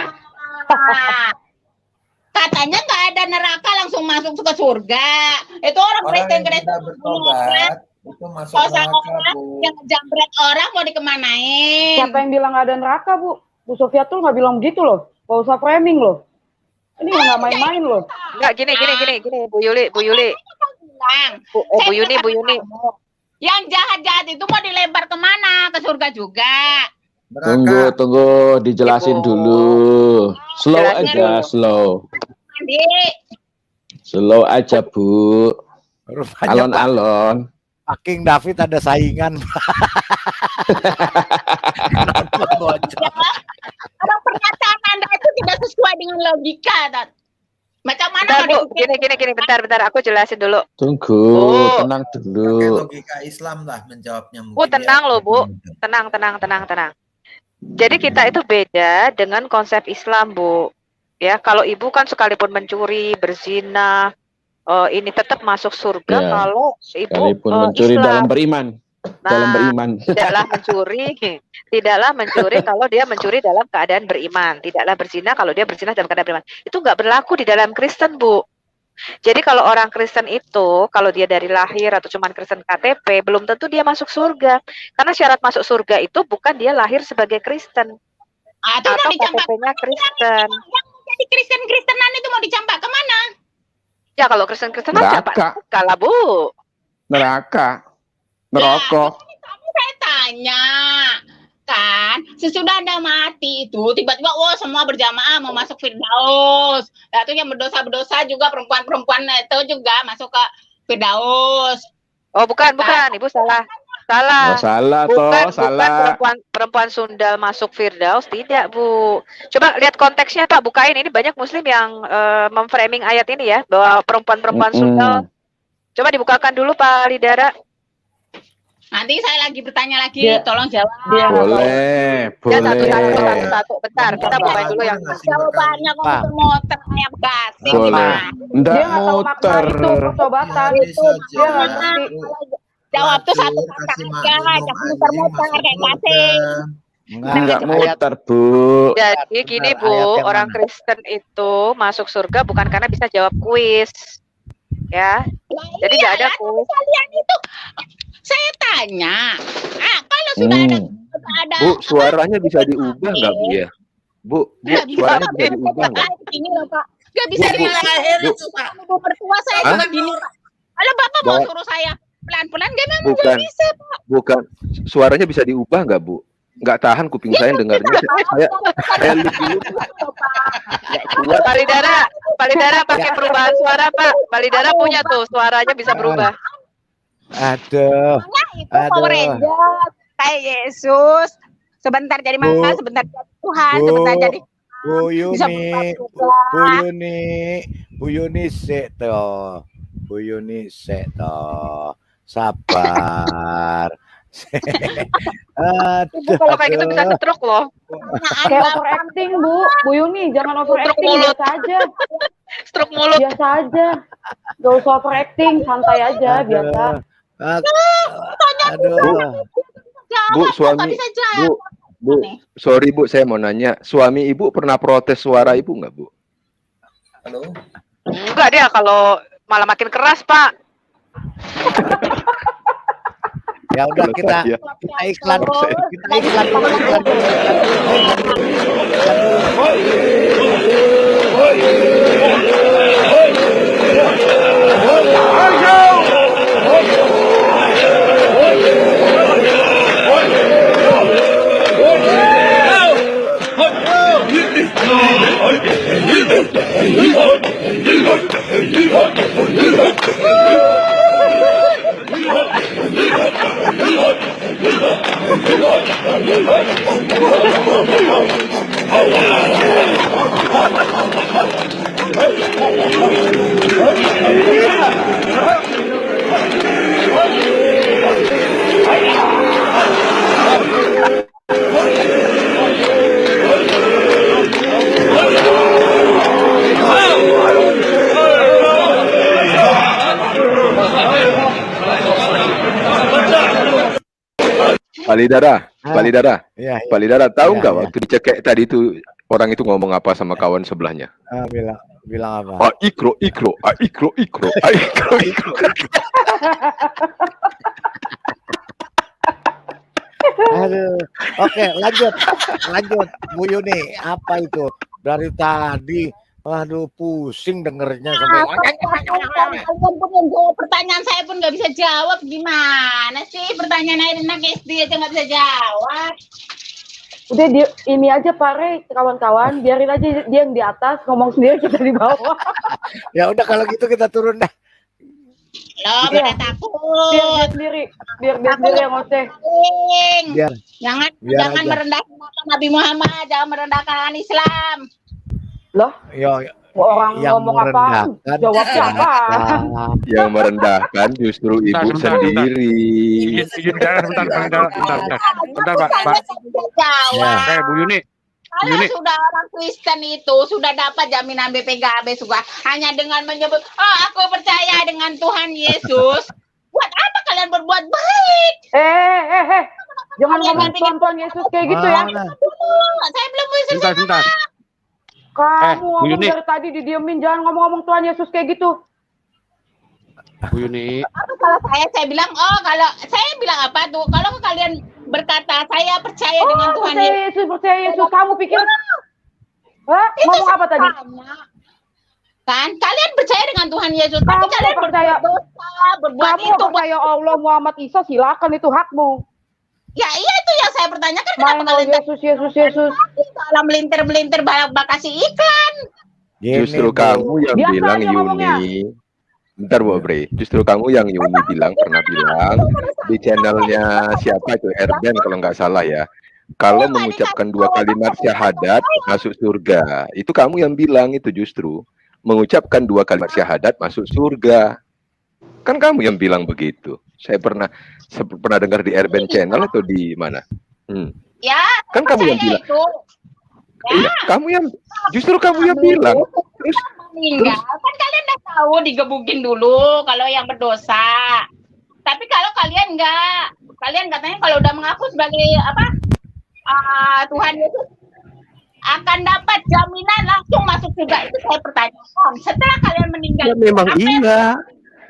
Katanya nggak ada neraka langsung masuk ke surga. Itu orang Kristen bertobat itu masuk neraka, Bu. Yang jambret orang mau dikemanain? Siapa yang bilang nggak ada neraka, Bu? Bu Sophia tuh nggak bilang begitu loh. Gak usah framing loh. Ini nggak main-main loh. Enggak, gini, Bu Yuli. Bu Yuni. Yang jahat-jahat itu mau dilempar kemana? Ke surga juga. Tunggu, dijelasin dulu. Slow aja, slow. Slow aja, Bu. Alon-alon. King David ada saingan. Orang pernyataan Anda itu tidak sesuai dengan logika, Tat. Macam mana? Bentar, Bu. Gini, bentar. Aku jelasin dulu. Tunggu, tenang dulu. Pakai logika Islam lah menjawabnya. Bu, tenang loh, Bu. Tenang. Jadi kita itu beda dengan konsep Islam, Bu. Ya, kalau Ibu kan sekalipun mencuri, berzina, ini tetap masuk surga Ya. kalau Ibu Sekalipun mencuri Islam. dalam beriman. dalam beriman. Tidaklah mencuri kalau dia mencuri dalam keadaan beriman. Tidaklah berzina kalau dia berzina dalam keadaan beriman. Itu nggak berlaku di dalam Kristen, Bu. Jadi kalau orang Kristen itu, kalau dia dari lahir atau cuman Kristen KTP, belum tentu dia masuk surga. Karena syarat masuk surga itu bukan dia lahir sebagai Kristen. Atau KTP-nya Kristen. Jadi Kristen-Kristenan itu mau dicampak kemana? Ya kalau Kristen-Kristenan campak kalah, Bu. Neraka. Neraka. Saya tanya, kan sesudah Anda mati itu tiba-tiba semua berjamaah mau masuk Firdaus. Nah, itu yang berdosa juga perempuan-perempuan itu juga masuk ke Firdaus. Oh, bukan, Ibu salah. Oh, salah bukan salah. perempuan Sundal masuk Firdaus, tidak, Bu. Coba lihat konteksnya, Pak, bukain. Ini banyak muslim yang memframing ayat ini ya, bahwa perempuan-perempuan Sundal. Coba dibukakan dulu, Pak Lidara. Nanti saya lagi bertanya lagi, tolong jawab. Boleh. Satu. Bentar, kita bukain dulu yang jawabannya muter-muter kayak gasing. Boleh. Enggak muter. Itu pertobatan. Itu dia nggak ngerti. Jawab tuh satu kata aja, jangan muter-muter kayak gasing. Enggak muter, Bu. Jadi gini, Bu, orang Kristen itu masuk surga bukan karena bisa jawab kuis. Ya. Jadi nggak ada kuis. Kalian itu saya tanya, kalau sudah ada Bu, suaranya bisa diubah nggak, Bu ya? Bu, suaranya bisa diubah nggak? Ini loh, Pak. Nggak bisa dilahirin, Pak. Ibu mertua saya juga gini. Kalau Bapak mau suruh saya pelan-pelan, nggak bisa, Pak. Bukan, suaranya bisa diubah nggak, Bu? Nggak tahan kuping saya dengarnya. Saya dulu. Pak Lidara pakai perubahan suara, Pak. Pak Lidara punya tuh, suaranya bisa berubah. Aduh. Itu Power Ranger kayak Yesus. Sebentar jadi mangga, sebentar jadi Tuhan, sebentar jadi Bu Yuni sik to. Sabar. Ibu kalau kayak gitu bisa stroke loh. Kayak overacting, Bu Yuni, jangan overacting, biasa aja. Stroke mulut. Biasa aja. Gak usah overacting, santai aja, biasa. Bu, suami, Bu, sorry Bu, saya mau nanya, suami Ibu pernah protes suara Ibu nggak, Bu? Halo? Enggak, dia kalau malah makin keras, Pak. Ya udah kita iklan. Pak Lidara, tahu nggak waktu dicekek tadi itu orang itu ngomong apa sama kawan sebelahnya? Bilang apa? Ikro. Aduh. Oke, lanjut Bu Yuni, apa itu? Dari tadi aduh pusing dengernya sampai pertanyaan saya pun nggak bisa jawab. Gimana sih pertanyaan anak SD aja nggak bisa jawab? Udah ini aja Pak Rey, kawan-kawan, biarin aja dia yang di atas ngomong sendiri, kita di bawah. Ya udah kalau gitu kita turun dah. Loh, pada takut. Biar dia sendiri yang ngoceh. Jangan merendahkan Nabi Muhammad, jangan merendahkan Islam. Loh? Orang yang ngomong apa? Jawab siapa? Yang merendahkan justru Ibu sendiri. Bentar, Pak. Bu Yuni. Kalau sudah orang Kristen itu sudah dapat jaminan BPKB juga hanya dengan menyebut, aku percaya dengan Tuhan Yesus. Buat apa kalian berbuat baik. Jangan Kalian ngomong bikin Tuhan Yesus kayak gitu ya. saya belum bisa Sebentar, sebentar. Kamu Bu ngomong Yuni. dari tadi didiemin, jangan ngomong-ngomong Tuhan Yesus kayak gitu. Bu Yuni. Apa kalau saya bilang, kalau saya bilang apa tuh? Kalau kalian berkata saya percaya dengan Tuhan Yesus. Percaya Yesus. Kamu pikir? Ngomong apa tadi? Kan kalian percaya dengan Tuhan Yesus, tapi kalian percaya berbuat kamu itu. percaya Allah Muhammad Isa, silakan, itu hakmu. Ya iya, itu yang saya pertanyakan, kenapa kalian Yesus kalau melintir-melintir bakasi iklan. Justru kamu yang Biasa bilang aja ngomongnya. Yuni. Bentar Bu Bre, justru kamu yang Yuni pernah bilang di channelnya siapa itu, Erben kalau nggak salah ya. Kalau mengucapkan 2 kalimat syahadat masuk surga. Itu kamu yang bilang itu justru. Mengucapkan 2 kalimat syahadat masuk surga. Kan kamu yang bilang begitu. Saya pernah dengar di Erben channel atau di mana? Ya, kan kamu yang bilang. Iya, justru kamu yang bilang. Terus kan kalian udah tahu digebukin dulu kalau yang berdosa. Tapi kalau kalian enggak, kalian katanya kalau udah mengaku sebagai Tuhan Yesus akan dapat jaminan langsung masuk surga. Itu saya pertanyakan. Setelah kalian meninggal, ya,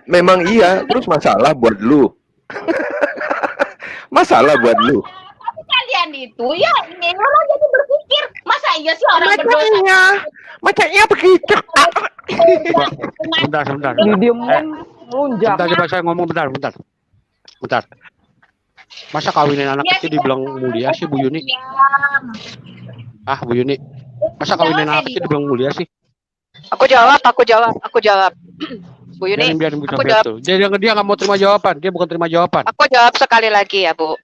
memang iya. Terus masalah buat lu. Masalah buat lu. Tapi kalian itu ya ini orang jadi berpikir, masa iya sih orang berdosa? Macamnya begitu. Sebentar. Didiemin, melunjak. Bentar, coba saya ngomong bentar. Masa kawinin anak kecil dibilang mulia sih, Bu Yuni? Bu Yuni. Masa kawinin anak kecil dibilang mulia sih? Aku jawab. Bu Yuni, biarin aku jawab. tuh. Dia nggak mau terima jawaban. Dia bukan terima jawaban. Aku jawab sekali lagi ya, Bu.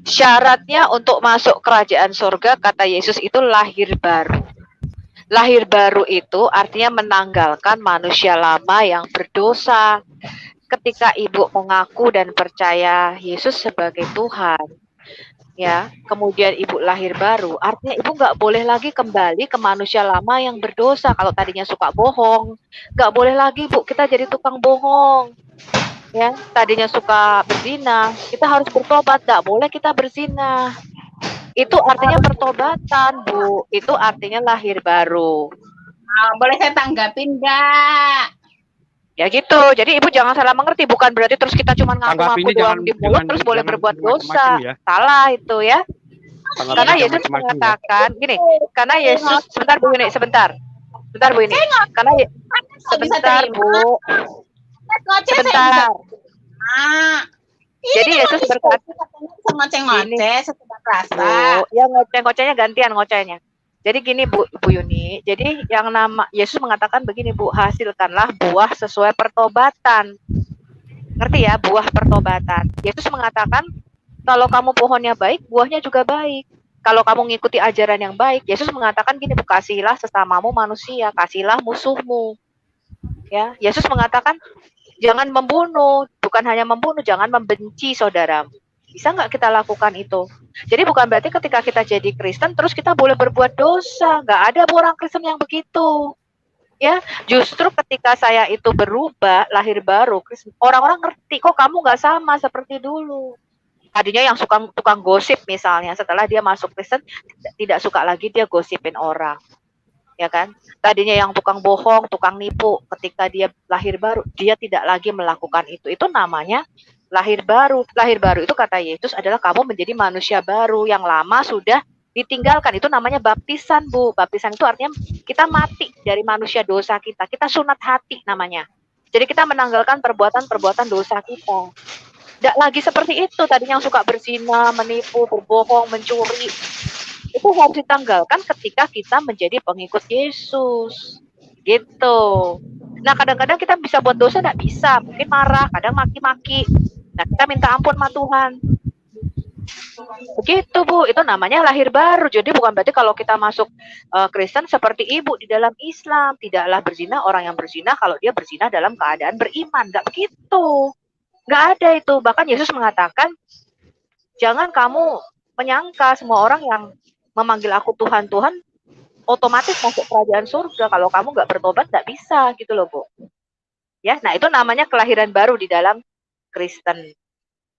Syaratnya untuk masuk kerajaan surga, kata Yesus, itu lahir baru. Lahir baru itu artinya menanggalkan manusia lama yang berdosa. Ketika ibu mengaku dan percaya Yesus sebagai Tuhan, ya, kemudian ibu lahir baru, artinya ibu nggak boleh lagi kembali ke manusia lama yang berdosa. Kalau tadinya suka bohong, nggak boleh lagi, Bu, kita jadi tukang bohong. Ya, tadinya suka berzina, kita harus bertobat, nggak boleh kita berzina. Itu artinya pertobatan, Bu. Itu artinya lahir baru. Boleh saya tanggapin nggak? Ya gitu. Jadi ibu jangan salah mengerti. Bukan berarti terus kita cuma ngaku-ngaku doang di mulut terus boleh berbuat dosa. Ya. Salah itu ya. Karena Yesus ya. mengatakan gini. Karena Yesus sebentar Bu ini, sebentar Bu ini. Karena sebentar Bu. Sebentar. Jadi Yesus berkata, ngoceh-ngoceh sekedar rasa. Ya ngoceh-ngocehnya gantian ngocehnya. Jadi gini Bu Yuni, jadi yang nama Yesus mengatakan begini Bu, hasilkanlah buah sesuai pertobatan. Ngerti ya, buah pertobatan. Yesus mengatakan kalau kamu pohonnya baik, buahnya juga baik. Kalau kamu mengikuti ajaran yang baik, Yesus mengatakan gini Bu, kasihilah sesamamu manusia, kasihilah musuhmu. Ya, Yesus mengatakan jangan membunuh, bukan hanya membunuh, jangan membenci saudaramu. Bisa nggak kita lakukan itu? Jadi bukan berarti ketika kita jadi Kristen terus kita boleh berbuat dosa. Nggak ada orang Kristen yang begitu. Ya, justru ketika saya itu berubah, lahir baru, orang-orang ngerti kok kamu nggak sama seperti dulu. Tadinya yang suka tukang gosip misalnya, setelah dia masuk Kristen tidak suka lagi dia gosipin orang. Ya kan? Tadinya yang tukang bohong, tukang nipu, ketika dia lahir baru, dia tidak lagi melakukan itu. Itu namanya lahir baru. Lahir baru itu kata Yesus adalah kamu menjadi manusia baru, yang lama sudah ditinggalkan. Itu namanya baptisan, Bu. Baptisan itu artinya kita mati dari manusia dosa kita. Kita sunat hati namanya. Jadi kita menanggalkan perbuatan-perbuatan dosa kita. Tidak lagi seperti itu. Tadinya yang suka berzina, menipu, berbohong, mencuri. Itu harus ditanggalkan ketika kita menjadi pengikut Yesus. Gitu. Nah, kadang-kadang kita bisa buat dosa, tidak bisa. Mungkin marah, kadang maki-maki. Nah, kita minta ampun sama Tuhan. Begitu, Bu. Itu namanya lahir baru. Jadi bukan berarti kalau kita masuk Kristen seperti ibu di dalam Islam. Tidaklah berzina orang yang berzina kalau dia berzina dalam keadaan beriman. Nggak begitu. Nggak ada itu. Bahkan Yesus mengatakan, jangan kamu menyangka semua orang yang memanggil aku Tuhan, Tuhan, otomatis masuk kerajaan surga. Kalau kamu nggak bertobat, nggak bisa, gitu loh, Bu. Ya, nah itu namanya kelahiran baru di dalam Kristen.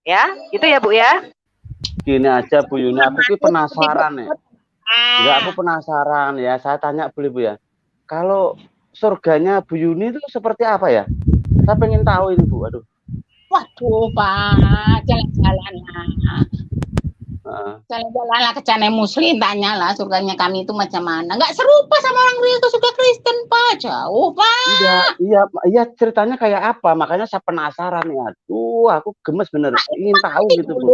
Ya, itu ya Bu ya. Gini aja Bu Yuni, aku ki penasaran nih. Enggak, aku penasaran ya. Saya tanya boleh Bu ya. Kalau surganya Bu Yuni itu seperti apa ya? Saya pengen tahu ini Bu. Aduh. Waduh Pak, jalan-jalan lah. Jalan-jalan lah ke Cane Muslim, tanyalah surganya kami itu macam mana. Nggak serupa sama orang Kristen, surga Kristen Pak, jauh Pak. Iya ceritanya kayak apa? Makanya saya penasaran ya. Aduh, aku gemes bener. Ingin tahu gitu Bu.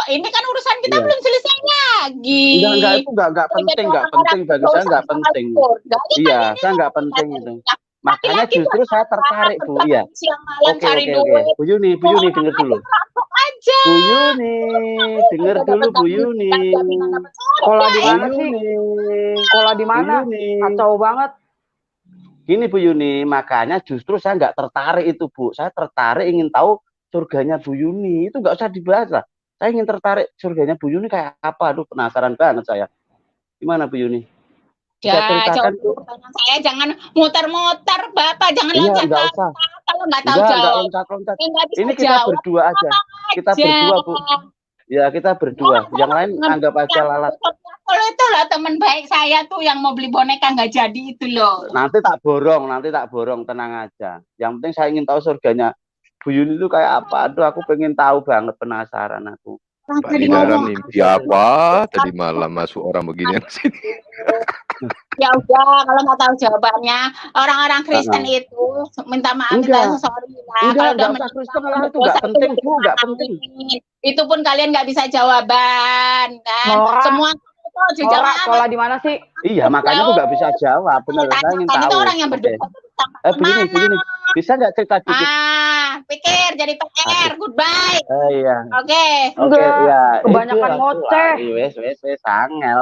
Ini kan urusan kita belum selesai lagi. Enggak, itu enggak penting bagi saya, enggak penting. Iya, saya enggak penting itu. Makanya justru saya tertarik Bu, iya. Oke. Bu Yuni dengar dulu. Bu Yuni, dengar dulu Bu Yuni. Sekolah di mana sih? Sekolah di mana? Kacau banget. Gini Bu Yuni, makanya justru saya nggak tertarik itu Bu. Saya tertarik ingin tahu surganya Bu Yuni. Itu nggak usah dibahas lah. Saya ingin tertarik surganya Bu Yuni kayak apa. Aduh, penasaran banget saya. Gimana Bu Yuni? Ya, saya jangan muter-muter, Bapak, jangan loncat. Kalau nggak tahu jawab. Ini kita berdua aja. Kita berdua Bu. Ya kita berdua. Yang lain anggap aja lalat. Kalau itu loh teman baik saya tuh yang mau beli boneka nggak jadi itu loh. Nanti tak borong, tenang aja. Yang penting saya ingin tahu surganya Bu Yuni itu kayak apa. Aduh, aku pengen tahu banget, penasaran aku. Pak Lidara mimpi apa tadi malam masuk orang begini sini? Ya udah, kalau nggak tahu jawabannya, orang-orang Kristen itu minta maaf, minta sorry lah. Enggak usah Kristen lah, itu nggak penting Bu, nggak penting. Itu pun kalian nggak bisa jawaban kan? Semua itu sekolah di mana sih? Iya, makanya aku nggak bisa jawab. Benar, saya ingin tahu. Itu orang yang berdosa. Begini. Bisa nggak cerita dikit? Pikir jadi PR, goodbye. Iya. Oke. Iya. Kebanyakan ngoceh. Wes angel.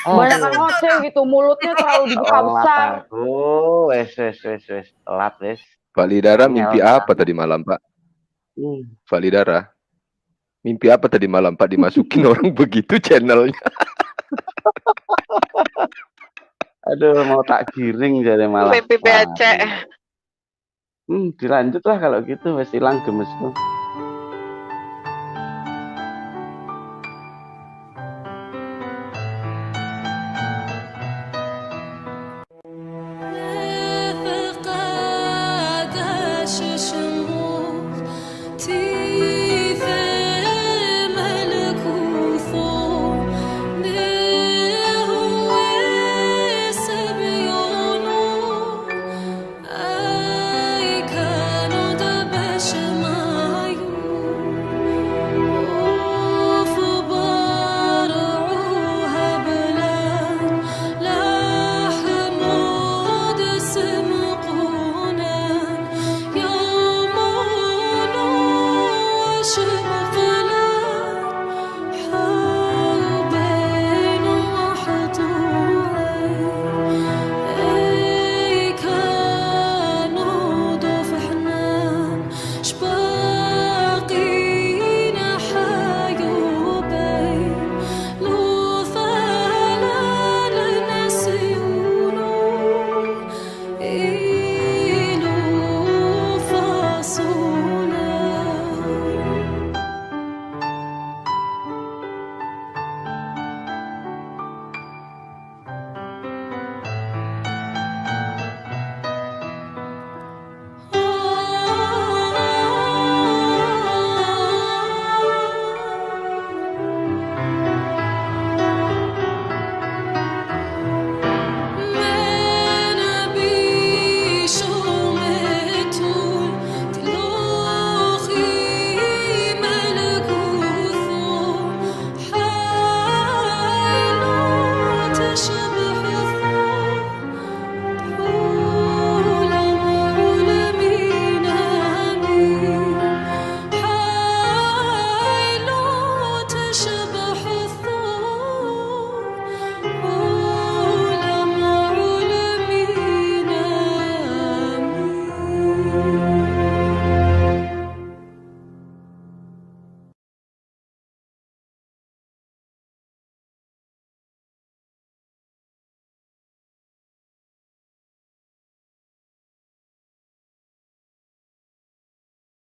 Kebanyakan ngoceh gitu, mulutnya terlalu dibuka besar. Wes. Telat wes. Pak Lidara mimpi apa tadi malam Pak? Pak Lidara. Mimpi apa tadi malam Pak dimasukin orang begitu channelnya? Aduh, mau tak giring jadi malah. Mimpi BC. Dilanjut lah kalau gitu, wes hilang gemes tuh.